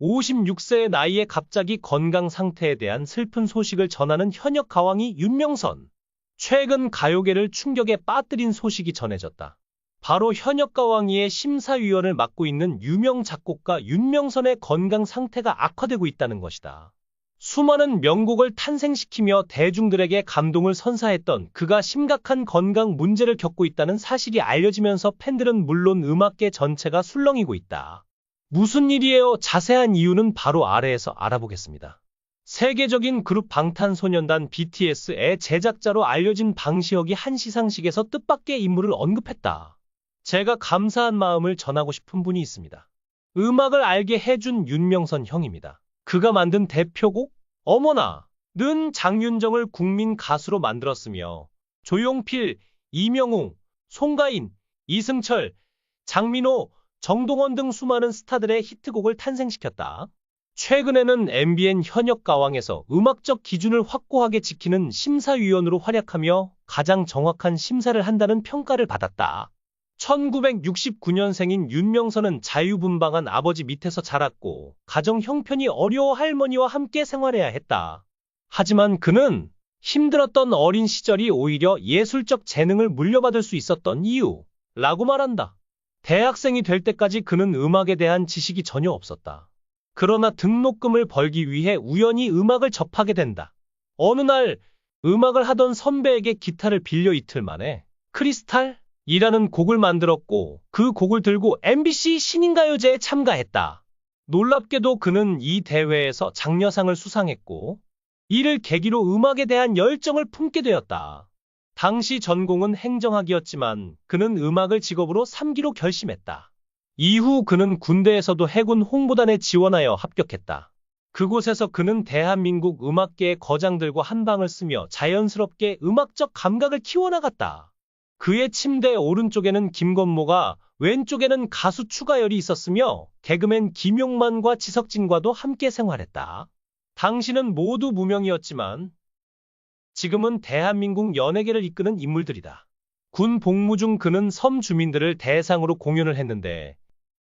56세의 나이에 갑자기 건강 상태에 대한 슬픈 소식을 전하는 현역 가왕이 윤명선. 최근 가요계를 충격에 빠뜨린 소식이 전해졌다. 바로 현역 가왕이의 심사위원을 맡고 있는 유명 작곡가 윤명선의 건강 상태가 악화되고 있다는 것이다. 수많은 명곡을 탄생시키며 대중들에게 감동을 선사했던 그가 심각한 건강 문제를 겪고 있다는 사실이 알려지면서 팬들은 물론 음악계 전체가 술렁이고 있다. 무슨 일이에요? 자세한 이유는 바로 아래에서 알아보겠습니다. 세계적인 그룹 방탄소년단 BTS의 제작자로 알려진 방시혁이 한 시상식에서 뜻밖의 인물을 언급했다. 제가 감사한 마음을 전하고 싶은 분이 있습니다. 음악을 알게 해준 윤명선 형입니다. 그가 만든 대표곡 어머나!는 장윤정을 국민 가수로 만들었으며 조용필, 이명웅, 송가인, 이승철, 장민호, 정동원 등 수많은 스타들의 히트곡을 탄생시켰다. 최근에는 MBN 현역 가왕에서 음악적 기준을 확고하게 지키는 심사위원으로 활약하며 가장 정확한 심사를 한다는 평가를 받았다. 1969년생인 윤명선은 자유분방한 아버지 밑에서 자랐고 가정 형편이 어려워 할머니와 함께 생활해야 했다. 하지만 그는 힘들었던 어린 시절이 오히려 예술적 재능을 물려받을 수 있었던 이유라고 말한다. 대학생이 될 때까지 그는 음악에 대한 지식이 전혀 없었다. 그러나 등록금을 벌기 위해 우연히 음악을 접하게 된다. 어느 날 음악을 하던 선배에게 기타를 빌려 이틀 만에 크리스탈이라는 곡을 만들었고 그 곡을 들고 MBC 신인가요제에 참가했다. 놀랍게도 그는 이 대회에서 장려상을 수상했고 이를 계기로 음악에 대한 열정을 품게 되었다. 당시 전공은 행정학이었지만 그는 음악을 직업으로 삼기로 결심했다. 이후 그는 군대에서도 해군 홍보단에 지원하여 합격했다. 그곳에서 그는 대한민국 음악계의 거장들과 한방을 쓰며 자연스럽게 음악적 감각을 키워나갔다. 그의 침대 오른쪽에는 김건모가 왼쪽에는 가수 추가열이 있었으며 개그맨 김용만과 지석진과도 함께 생활했다. 당시는 모두 무명이었지만 지금은 대한민국 연예계를 이끄는 인물들이다. 군 복무 중 그는 섬 주민들을 대상으로 공연을 했는데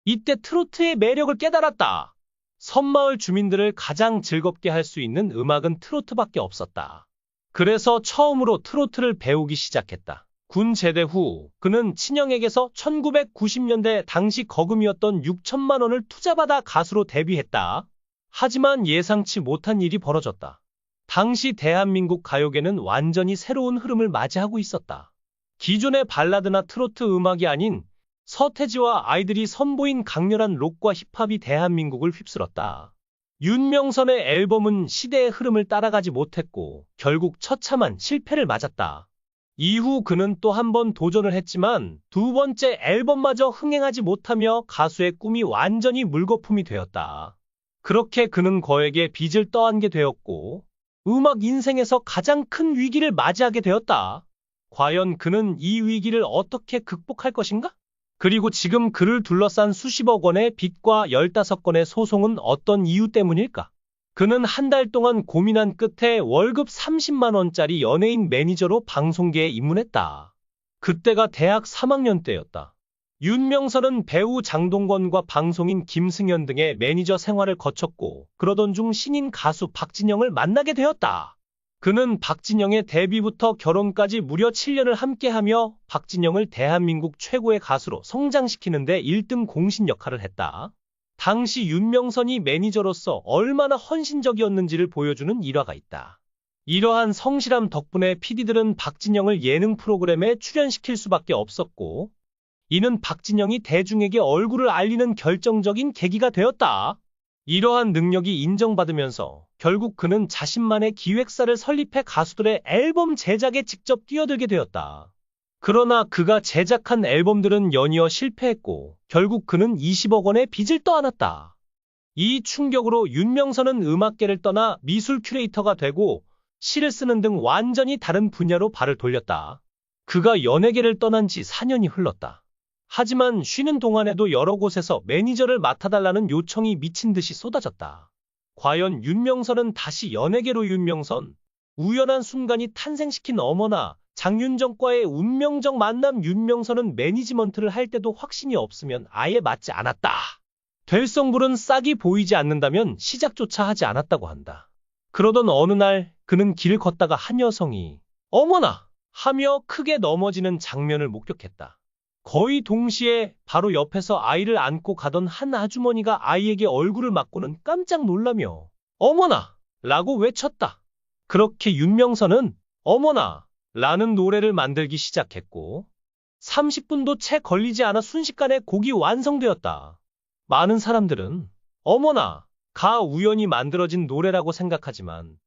이때 트로트의 매력을 깨달았다. 섬마을 주민들을 가장 즐겁게 할 수 있는 음악은 트로트밖에 없었다. 그래서 처음으로 트로트를 배우기 시작했다. 군 제대 후 그는 친형에게서 1990년대 당시 거금이었던 6천만 원을 투자받아 가수로 데뷔했다. 하지만 예상치 못한 일이 벌어졌다. 당시 대한민국 가요계는 완전히 새로운 흐름을 맞이하고 있었다. 기존의 발라드나 트로트 음악이 아닌 서태지와 아이들이 선보인 강렬한 록과 힙합이 대한민국을 휩쓸었다. 윤명선의 앨범은 시대의 흐름을 따라가지 못했고 결국 처참한 실패를 맞았다. 이후 그는 또 한 번 도전을 했지만 두 번째 앨범마저 흥행하지 못하며 가수의 꿈이 완전히 물거품이 되었다. 그렇게 그는 거액의 빚을 떠안게 되었고 음악 인생에서 가장 큰 위기를 맞이하게 되었다. 과연 그는 이 위기를 어떻게 극복할 것인가? 그리고 지금 그를 둘러싼 수십억 원의 빚과 15건의 소송은 어떤 이유 때문일까? 그는 한 달 동안 고민한 끝에 월급 30만 원짜리 연예인 매니저로 방송계에 입문했다. 그때가 대학 3학년 때였다. 윤명선은 배우 장동건과 방송인 김승현 등의 매니저 생활을 거쳤고 그러던 중 신인 가수 박진영을 만나게 되었다. 그는 박진영의 데뷔부터 결혼까지 무려 7년을 함께하며 박진영을 대한민국 최고의 가수로 성장시키는 데 1등 공신 역할을 했다. 당시 윤명선이 매니저로서 얼마나 헌신적이었는지를 보여주는 일화가 있다. 이러한 성실함 덕분에 PD들은 박진영을 예능 프로그램에 출연시킬 수밖에 없었고 이는 박진영이 대중에게 얼굴을 알리는 결정적인 계기가 되었다. 이러한 능력이 인정받으면서 결국 그는 자신만의 기획사를 설립해 가수들의 앨범 제작에 직접 뛰어들게 되었다. 그러나 그가 제작한 앨범들은 연이어 실패했고 결국 그는 20억 원의 빚을 떠안았다. 이 충격으로 윤명선은 음악계를 떠나 미술 큐레이터가 되고 시를 쓰는 등 완전히 다른 분야로 발을 돌렸다. 그가 연예계를 떠난 지 4년이 흘렀다. 하지만 쉬는 동안에도 여러 곳에서 매니저를 맡아달라는 요청이 미친 듯이 쏟아졌다. 과연 윤명선은 다시 연예계로 윤명선? 우연한 순간이 탄생시킨 어머나 장윤정과의 운명적 만남. 윤명선은 매니지먼트를 할 때도 확신이 없으면 아예 맡지 않았다. 될성불은 싹이 보이지 않는다면 시작조차 하지 않았다고 한다. 그러던 어느 날 그는 길을 걷다가 한 여성이 어머나! 하며 크게 넘어지는 장면을 목격했다. 거의 동시에 바로 옆에서 아이를 안고 가던 한 아주머니가 아이에게 얼굴을 맞고는 깜짝 놀라며 어머나! 라고 외쳤다. 그렇게 윤명선은 어머나! 라는 노래를 만들기 시작했고 30분도 채 걸리지 않아 순식간에 곡이 완성되었다. 많은 사람들은 어머나! 가 우연히 만들어진 노래라고 생각하지만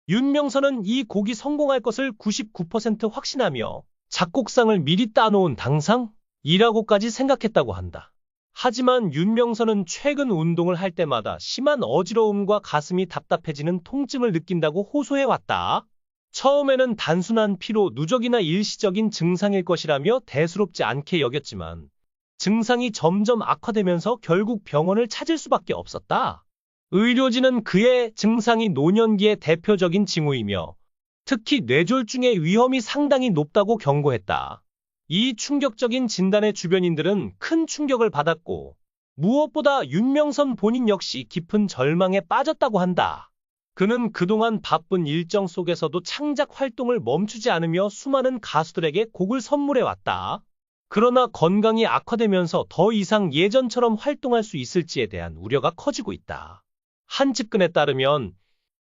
윤명선은 이 곡이 성공할 것을 99% 확신하며 작곡상을 미리 따놓은 당상이라고까지 생각했다고 한다. 하지만 윤명선은 최근 운동을 할 때마다 심한 어지러움과 가슴이 답답해지는 통증을 느낀다고 호소해왔다. 처음에는 단순한 피로 누적이나 일시적인 증상일 것이라며 대수롭지 않게 여겼지만 증상이 점점 악화되면서 결국 병원을 찾을 수밖에 없었다. 의료진은 그의 증상이 노년기의 대표적인 징후이며 특히 뇌졸중의 위험이 상당히 높다고 경고했다. 이 충격적인 진단에 주변인들은 큰 충격을 받았고 무엇보다 윤명선 본인 역시 깊은 절망에 빠졌다고 한다. 그는 그동안 바쁜 일정 속에서도 창작 활동을 멈추지 않으며 수많은 가수들에게 곡을 선물해왔다. 그러나 건강이 악화되면서 더 이상 예전처럼 활동할 수 있을지에 대한 우려가 커지고 있다. 한 측근에 따르면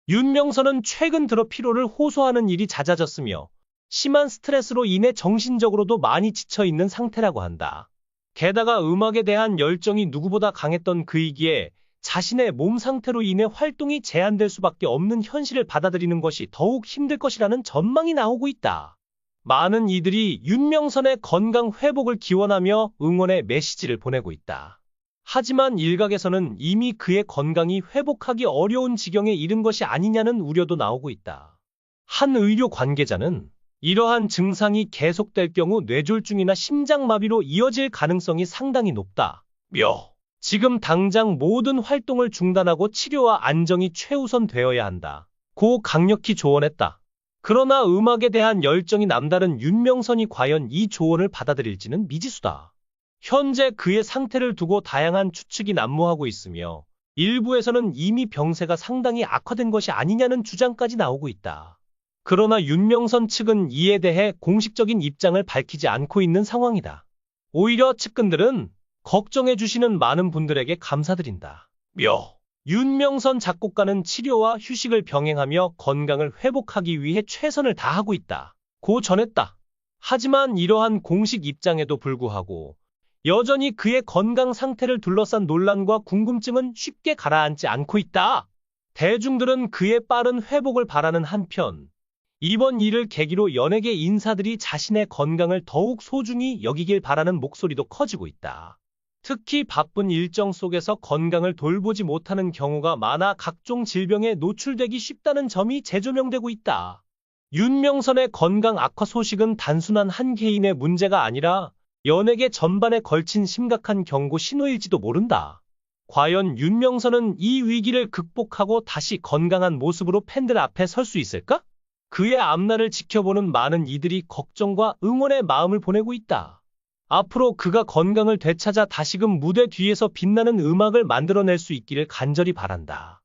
윤명선은 최근 들어 피로를 호소하는 일이 잦아졌으며 심한 스트레스로 인해 정신적으로도 많이 지쳐있는 상태라고 한다. 게다가 음악에 대한 열정이 누구보다 강했던 그이기에 자신의 몸 상태로 인해 활동이 제한될 수밖에 없는 현실을 받아들이는 것이 더욱 힘들 것이라는 전망이 나오고 있다. 많은 이들이 윤명선의 건강 회복을 기원하며 응원의 메시지를 보내고 있다. 하지만 일각에서는 이미 그의 건강이 회복하기 어려운 지경에 이른 것이 아니냐는 우려도 나오고 있다. 한 의료 관계자는 이러한 증상이 계속될 경우 뇌졸중이나 심장마비로 이어질 가능성이 상당히 높다며 지금 당장 모든 활동을 중단하고 치료와 안정이 최우선 되어야 한다. 고 강력히 조언했다. 그러나 음악에 대한 열정이 남다른 윤명선이 과연 이 조언을 받아들일지는 미지수다. 현재 그의 상태를 두고 다양한 추측이 난무하고 있으며 일부에서는 이미 병세가 상당히 악화된 것이 아니냐는 주장까지 나오고 있다. 그러나 윤명선 측은 이에 대해 공식적인 입장을 밝히지 않고 있는 상황이다. 오히려 측근들은 걱정해 주시는 많은 분들에게 감사드린다. 윤명선 작곡가는 치료와 휴식을 병행하며 건강을 회복하기 위해 최선을 다하고 있다. 고 전했다. 하지만 이러한 공식 입장에도 불구하고 여전히 그의 건강 상태를 둘러싼 논란과 궁금증은 쉽게 가라앉지 않고 있다. 대중들은 그의 빠른 회복을 바라는 한편 이번 일을 계기로 연예계 인사들이 자신의 건강을 더욱 소중히 여기길 바라는 목소리도 커지고 있다. 특히 바쁜 일정 속에서 건강을 돌보지 못하는 경우가 많아 각종 질병에 노출되기 쉽다는 점이 재조명되고 있다. 윤명선의 건강 악화 소식은 단순한 한 개인의 문제가 아니라 연예계 전반에 걸친 심각한 경고 신호일지도 모른다. 과연 윤명선은 이 위기를 극복하고 다시 건강한 모습으로 팬들 앞에 설 수 있을까? 그의 앞날을 지켜보는 많은 이들이 걱정과 응원의 마음을 보내고 있다. 앞으로 그가 건강을 되찾아 다시금 무대 뒤에서 빛나는 음악을 만들어낼 수 있기를 간절히 바란다.